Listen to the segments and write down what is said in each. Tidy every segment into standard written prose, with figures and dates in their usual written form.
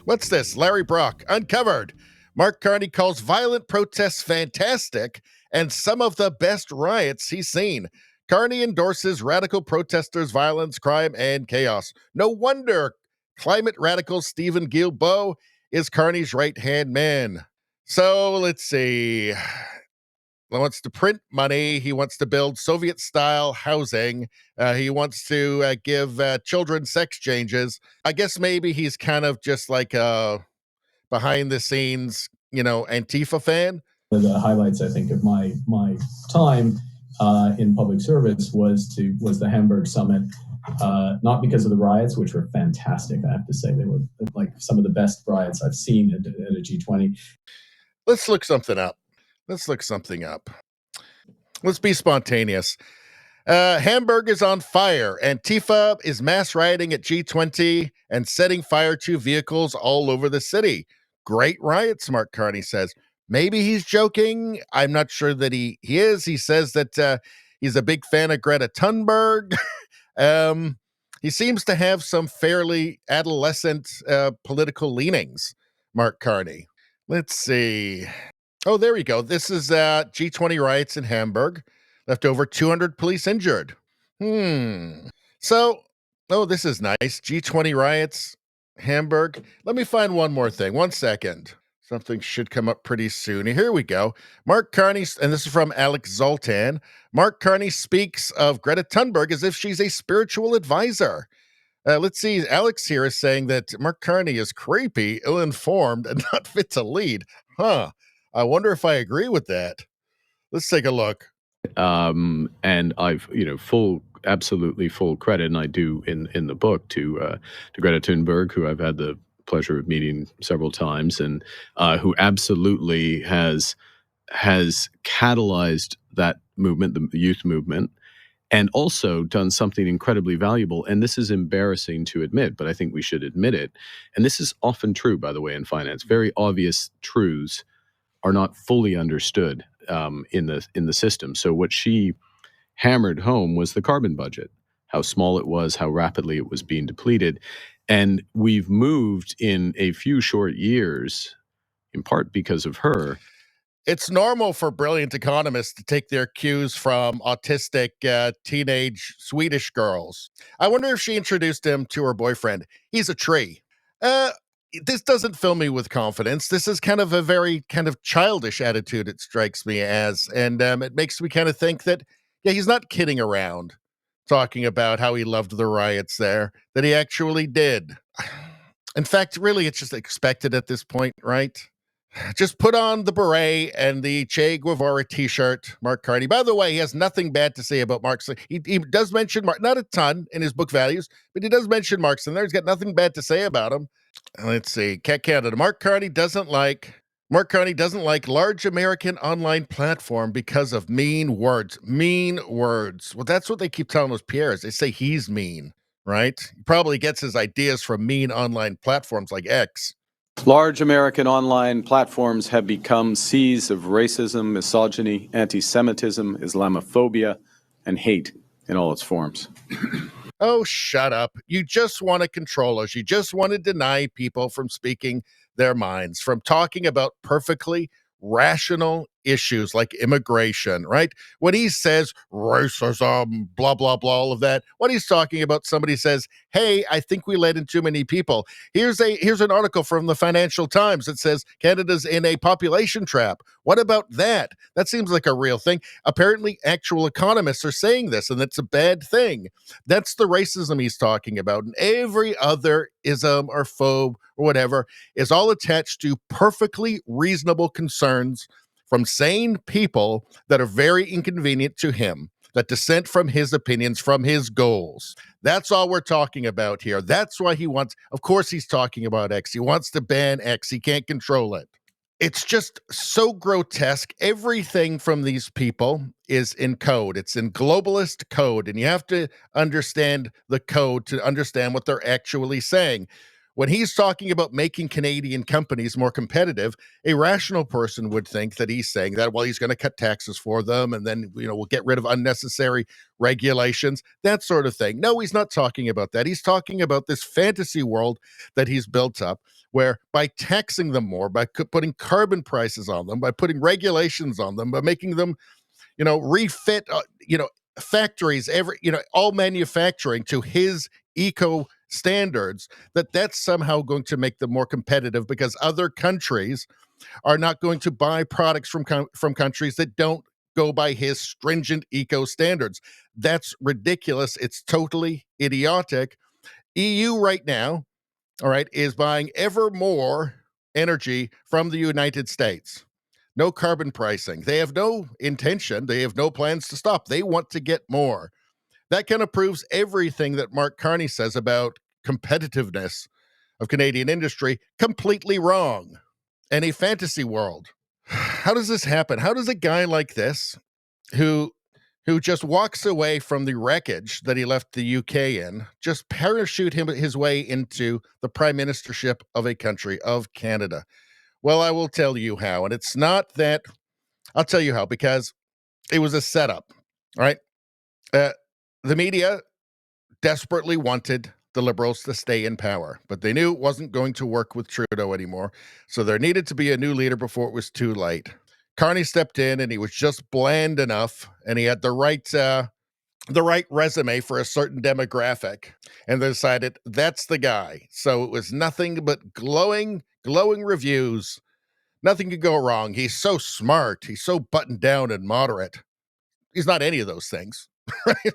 What's this? Larry Brock, uncovered. Mark Carney calls violent protests fantastic and some of the best riots he's seen. Carney endorses radical protesters' violence, crime, and chaos. No wonder climate radical Stephen Guilbeault is Carney's right-hand man. So let's see. He wants to print money. He wants to build Soviet-style housing. He wants to give children sex changes. I guess maybe he's kind of just like a behind-the-scenes, Antifa fan. One of the highlights, I think, of my time in public service was the Hamburg summit. Not because of the riots, which were fantastic, I have to say. They were like some of the best riots I've seen at a G20. Let's look something up. Let's be spontaneous. Hamburg is on fire. Antifa is mass rioting at G20 and setting fire to vehicles all over the city. Great riots, Mark Carney says. Maybe he's joking. I'm not sure that he is. He says that he's a big fan of Greta Thunberg. He seems to have some fairly adolescent political leanings, Mark Carney. Let's see. Oh, there we go. This is G20 riots in Hamburg. Left over 200 police injured. So, this is nice. G20 riots, Hamburg. Let me find one more thing. 1 second. Something should come up pretty soon. Here we go. Mark Carney, and this is from Alex Zoltan. Mark Carney speaks of Greta Thunberg as if she's a spiritual advisor. Let's see. Alex here is saying that Mark Carney is creepy, ill-informed, and not fit to lead. I wonder if I agree with that. Let's take a look. And I've, absolutely full credit, and I do in the book to Greta Thunberg, who I've had the pleasure of meeting several times, and who absolutely has catalyzed that movement, the youth movement, and also done something incredibly valuable. And this is embarrassing to admit, but I think we should admit it. And this is often true, by the way, in finance. Very obvious truths are not fully understood in the system. So what she hammered home was the carbon budget, how small it was, how rapidly it was being depleted. And we've moved in a few short years, in part because of her. It's normal for brilliant economists to take their cues from autistic teenage Swedish girls. I wonder if she introduced him to her boyfriend. He's a tree. This doesn't fill me with confidence. This is kind of a very kind of childish attitude, it strikes me as. And it makes me kind of think that, he's not kidding around talking about how he loved the riots there, that he actually did. In fact, really, it's just expected at this point, right? Just put on the beret and the Che Guevara t-shirt, Mark Carney. By the way, he has nothing bad to say about Marx. He does mention, not a ton in his book Values, but he does mention Marx in there. He's got nothing bad to say about him. Let's see. Cat Canada. Mark Carney doesn't like large American online platform because of mean words. Mean words. Well, that's what they keep telling us, Pierre. They say he's mean, right? He probably gets his ideas from mean online platforms like X. Large American online platforms have become seas of racism, misogyny, anti-Semitism, Islamophobia, and hate in all its forms. Oh, shut up. You just want to control us. You just want to deny people from speaking their minds, from talking about perfectly rational issues like immigration, right? When he says racism, blah, blah, blah, all of that, what he's talking about, somebody says, hey, I think we let in too many people. Here's an article from the Financial Times that says Canada's in a population trap. What about that? That seems like a real thing. Apparently, actual economists are saying this, and it's a bad thing. That's the racism he's talking about. And every other ism or phobe or whatever is all attached to perfectly reasonable concerns from sane people that are very inconvenient to him, that dissent from his opinions, from his goals. That's all we're talking about here. That's why of course he's talking about X. He wants to ban X. He can't control it. It's just so grotesque. Everything from these people is in code. It's in globalist code, and you have to understand the code to understand what they're actually saying. When he's talking about making Canadian companies more competitive, a rational person would think that he's saying that, well, he's going to cut taxes for them and then, we'll get rid of unnecessary regulations, that sort of thing. No, he's not talking about that. He's talking about this fantasy world that he's built up where by taxing them more, by putting carbon prices on them, by putting regulations on them, by making them, refit, factories, all manufacturing to his eco standards, that's somehow going to make them more competitive because other countries are not going to buy products from countries that don't go by his stringent eco standards. That's ridiculous. It's totally idiotic. EU right now, all right, is buying ever more energy from the United States. No carbon pricing. They have no intention. They have no plans to stop. They want to get more. That kind of proves everything that Mark Carney says about competitiveness of Canadian industry completely wrong and a fantasy world. How does this happen? How does a guy like this, who just walks away from the wreckage that he left the UK in, just parachute his way into the prime ministership of a country, of Canada? Well, I will tell you how. And it's not that, I'll tell you how, because it was a setup, right? The media desperately wanted the Liberals to stay in power, but they knew it wasn't going to work with Trudeau anymore. So there needed to be a new leader before it was too late. Carney stepped in and he was just bland enough and he had the right resume for a certain demographic, and they decided that's the guy. So it was nothing but glowing reviews. Nothing could go wrong. He's so smart. He's so buttoned down and moderate. He's not any of those things. Right?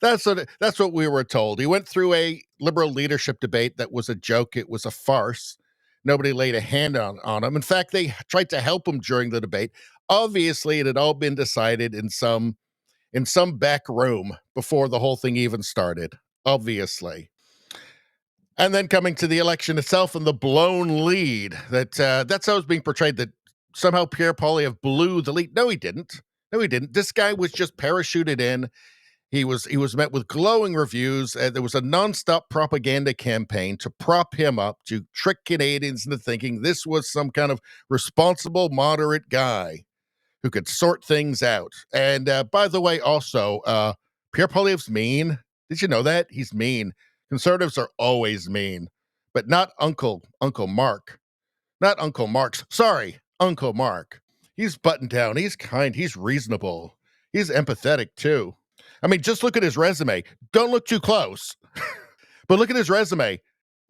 That's what we were told. He went through a Liberal leadership debate that was a joke. It was a farce. Nobody laid a hand on him. In fact, they tried to help him during the debate. Obviously, it had all been decided in some back room before the whole thing even started. Obviously. And then coming to the election itself and the blown lead, that's how it was being portrayed, that somehow Pierre Poilievre blew the lead. No, he didn't. This guy was just parachuted in. He was met with glowing reviews. There was a nonstop propaganda campaign to prop him up, to trick Canadians into thinking this was some kind of responsible, moderate guy who could sort things out. And by the way, also, Pierre Poilievre's mean. Did you know that? He's mean. Conservatives are always mean, but not Uncle Mark. Not Uncle Mark's. Sorry, Uncle Mark. He's buttoned down. He's kind. He's reasonable. He's empathetic, too. I mean, just look at his resume. Don't look too close. But look at his resume.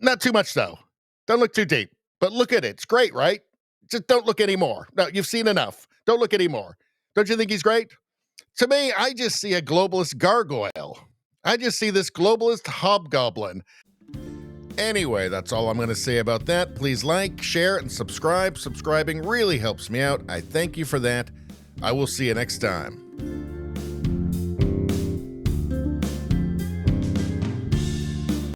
Not too much, though. Don't look too deep. But look at it. It's great, right? Just don't look anymore. No, you've seen enough. Don't look anymore. Don't you think he's great? To me, I just see a globalist gargoyle. I just see this globalist hobgoblin. Anyway, that's all I'm going to say about that. Please like, share, and subscribe. Subscribing really helps me out. I thank you for that. I will see you next time.